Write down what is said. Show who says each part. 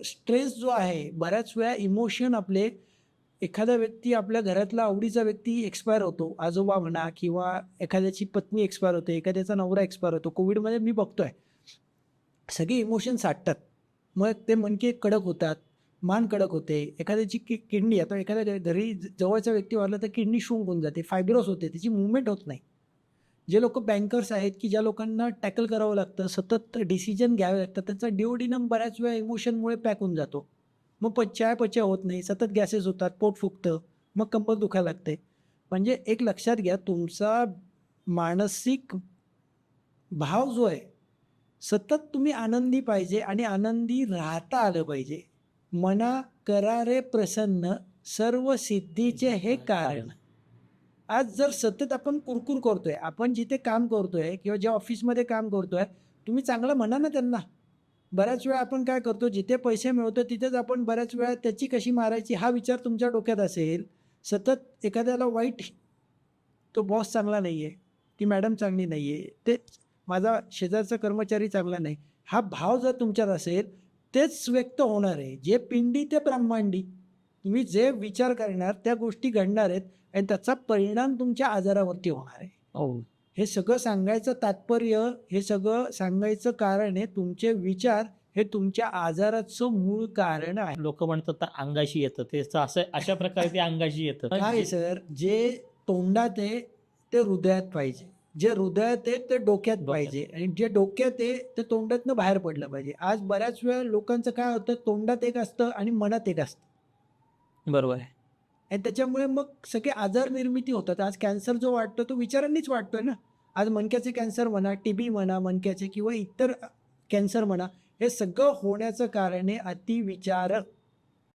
Speaker 1: Stress जो आहे, बऱ्याच वेळा इमोशन आपले, एखादा व्यक्ती आपल्या घरातला आवडीचा व्यक्ती एक्सपायर होतो, आजोबा म्हणा किंवा एखाद्याची पत्नी एक्सपायर होते, एखाद्याचा नवरा एक्सपायर होतो. कोविडमध्ये मी बघतोय, सगळे इमोशन साठतात. मग ते मणके कडक होतात, मान कडक होते, एखाद्याची किडनी, आता एखाद्या घरी जवळचा व्यक्ती वारला तर किडनी शृंक होऊन जाते, फायब्रोस होते, त्याची मूवमेंट होत नाही. जे लोक बँकर्स आहेत की ज्या लोकांना टॅकल करावं लागतं, सतत डिसिजन घ्यावे लागतात, त्यांचा डिओडिनम बऱ्याच वेळा इमोशनमुळे पॅक होऊन जातो. मग चयापचय होत नाही, सतत गॅसेस होतात, पोट फुगतं, मग कंबर दुखायला लागते. म्हणजे एक लक्षात घ्या, तुमचा मानसिक भाव जो आहे, सतत तुम्ही आनंदी पाहिजे आणि आनंदी राहता आलं पाहिजे. मना करा रे प्रसन्न, सर्व सिद्धीचे हे कारण. आज जर सतत आपण कुरकुर करतोय, आपण जिथे काम करतोय किंवा ज्या ऑफिसमध्ये काम करतोय, तुम्ही चांगलं म्हणा ना त्यांना. बऱ्याच वेळा आपण काय करतो, जिथे पैसे मिळवतो तिथेच आपण बऱ्याच वेळा त्याची कशी मारायची हा विचार तुमच्या डोक्यात असेल. सतत एखाद्याला वाईट, तो बॉस चांगला नाही आहे, ती मॅडम चांगली नाही आहे, ते माझा शेजारचा कर्मचारी चांगला नाही, हा भाव जर तुमच्यात असेल, तेच व्यक्त होणार आहे. जे पिंडी ते ब्रह्मांडी. तुम्ही जे विचार करणार त्या गोष्टी घडणार आहेत आणि त्याचा परिणाम तुमच्या आजारावरती होणार आहे.
Speaker 2: हो.
Speaker 1: हे सगळं सांगायचं तात्पर्य, हे सगळं सांगायचं कारण आहे, तुमचे विचार हे तुमच्या आजाराचं मूळ कारण आहे.
Speaker 2: लोक म्हणतात तर अंगाशी येतं, ते असं अशा प्रकारे ते अंगाशी येतं.
Speaker 1: काय सर, जे तोंडात आहे ते हृदयात पाहिजे, जे हृदयात आहे ते डोक्यात पाहिजे, आणि जे डोक्यात आहे ते तोंडातनं बाहेर पडलं पाहिजे. आज बऱ्याच वेळा लोकांचं काय होतं, तोंडात एक असतं आणि मनात एक असतं.
Speaker 2: बरोबर आहे.
Speaker 1: आणि त्याच्यामुळे मग सगळे आजार निर्मिती होतात. आज कॅन्सर जो वाटतो तो विचारांनीच वाटतोय ना. आज मणक्याचे कॅन्सर म्हणा, टीबी म्हणा, मणक्याचे किंवा इतर कॅन्सर म्हणा, हे सगळं होण्याचं कारण आहे अतिविचार.